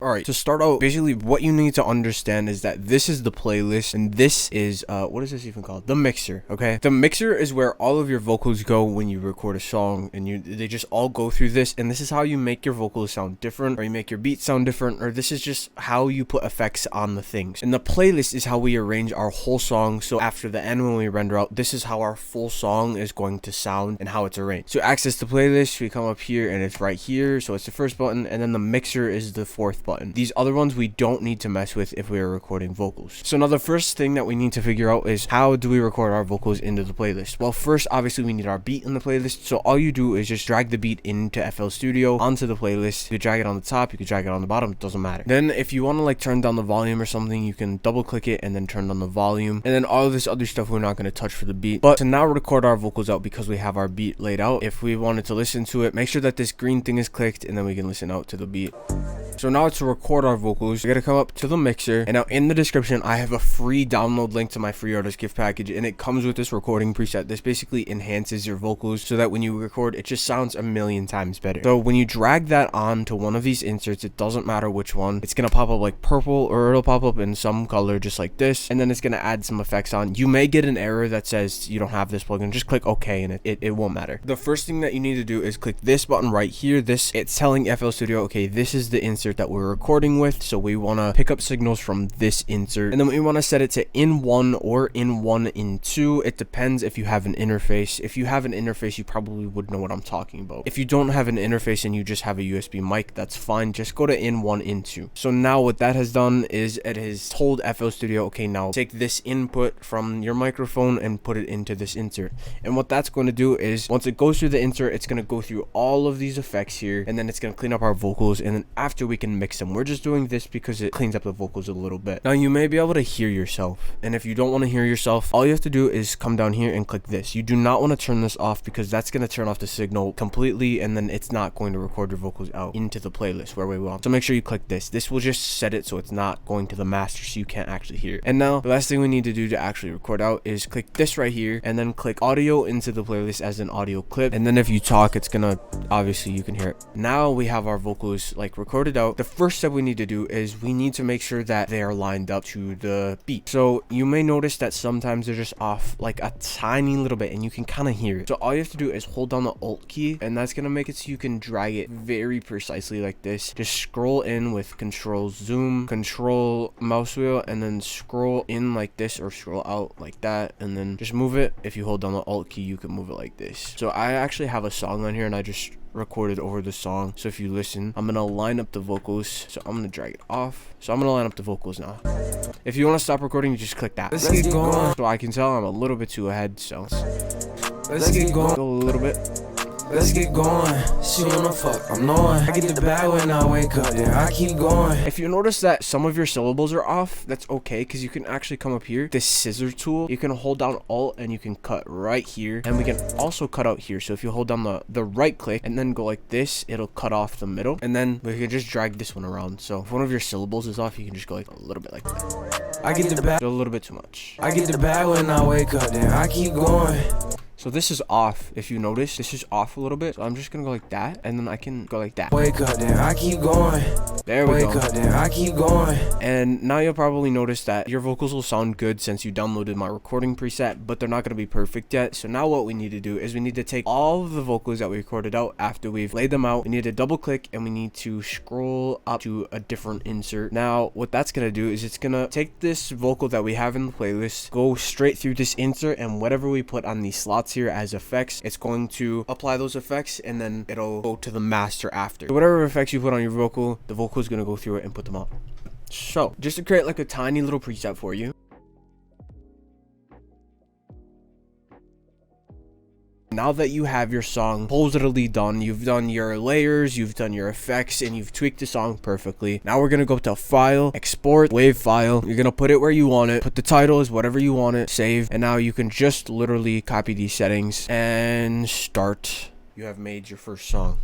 Alright, to start out, basically what you need to understand is that this is the playlist, and this is, what is this even called? The mixer, okay? The mixer is where all of your vocals go when you record a song, and they just all go through this, and this is how you make your vocals sound different, or you make your beats sound different, or this is just how you put effects on the things. And the playlist is how we arrange our whole song, so after the end when we render out, this is how our full song is going to sound and how it's arranged. To access the playlist, we come up here, and it's right here, so it's the first button, and then the mixer is the fourth button. These other ones we don't need to mess with if we are recording vocals. So now the first thing that we need to figure out is how do we record our vocals into the playlist? Well, first obviously we need our beat in the playlist, so all you do is just drag the beat into FL Studio onto the playlist. You could drag it on the top, you could drag it on the bottom, it doesn't matter. Then if you want to like turn down the volume or something, you can double click it and then turn down the volume, and then all of this other stuff we're not going to touch for the beat. But to now record our vocals out, because we have our beat laid out, if we wanted to listen to it, make sure that this green thing is clicked, and then we can listen out to the beat. So now to record our vocals, we're gonna come up to the mixer, and now in the description I have a free download link to my free artist gift package, and it comes with this recording preset. This basically enhances your vocals so that when you record it just sounds a million times better. So when you drag that on to one of these inserts, it doesn't matter which one, it's gonna pop up like purple, or it'll pop up in some color just like this, and then it's gonna add some effects on. You may get an error that says you don't have this plugin. Just click OK and it won't matter. The first thing that you need to do is click this button right here. It's telling FL Studio, okay, this is the insert that we're recording with, so we want to pick up signals from this insert, and then we want to set it to in 1 or in 1 in 2. It depends if you have an interface. If you have an interface, you probably would know what I'm talking about. If you don't have an interface and you just have a USB mic, that's fine. Just go to in 1 in 2. So now what that has done is it has told FL Studio, okay, now take this input from your microphone and put it into this insert. And what that's going to do is once it goes through the insert, it's going to go through all of these effects here, and then it's going to clean up our vocals, and then after we can mix them. We're just doing this because it cleans up the vocals a little bit. Now you may be able to hear yourself, and if you don't want to hear yourself, all you have to do is come down here and click this. You do not want to turn this off because that's going to turn off the signal completely, and then it's not going to record your vocals out into the playlist where we want. So make sure you click this. This will just set it so it's not going to the master, so you can't actually hear it. And now the last thing we need to do to actually record out is click this right here, and then click audio into the playlist as an audio clip, and then if you talk, it's gonna, obviously you can hear it. Now we have our vocals like recorded out. The first step we need to do is we need to make sure that they are lined up to the beat. So you may notice that sometimes they're just off like a tiny little bit, and you can kind of hear it. So all you have to do is hold down the Alt key, and that's gonna make it so you can drag it very precisely like this. Just scroll in with Control Zoom, Control mouse wheel, and then scroll in like this, or scroll out like that, and then just move it. If you hold down the Alt key, you can move it like this. So I actually have a song on here, and I just recorded over the song. So if you listen, I'm gonna line up the vocals, so I'm gonna drag it off. So I'm gonna line up the vocals now. If you want to stop recording, you just click that. Let's get going. So I can tell I'm a little bit too ahead, so Let's get going. go a little bit. Let's get going. She wanna fuck, I'm knowing. I get the bad when I wake up, then I keep going. If you notice that some of your syllables are off, that's okay, because you can actually come up here, this scissor tool, you can hold down Alt and you can cut right here, and we can also cut out here. So if you hold down the right click and then go like this, it'll cut off the middle, and then we can just drag this one around. So if one of your syllables is off, you can just go like a little bit like that. I get the bad. A little bit too much. I get the bad when I wake up, then I keep going. So this is off. If you notice, this is off a little bit. So I'm just gonna go like that, and then I can go like that. Wake up, then I keep going. There we Wake go. up, then I keep going. And now you'll probably notice that your vocals will sound good since you downloaded my recording preset, but they're not gonna be perfect yet. So now what we need to do is we need to take all of the vocals that we recorded out after we've laid them out. We need to double click, and we need to scroll up to a different insert. Now what that's gonna do is it's gonna take this vocal that we have in the playlist, go straight through this insert, and whatever we put on these slots here as effects, it's going to apply those effects, and then it'll go to the master after. So whatever effects you put on your vocal, the vocal is going to go through it and put them up. So just to create like a tiny little preset for you, now that you have your song supposedly done, you've done your layers, you've done your effects, and you've tweaked the song perfectly. Now we're gonna go to File, Export, Wave File. You're gonna put it where you want it, put the title as whatever you want it, save, and now you can just literally copy these settings and start. You have made your first song.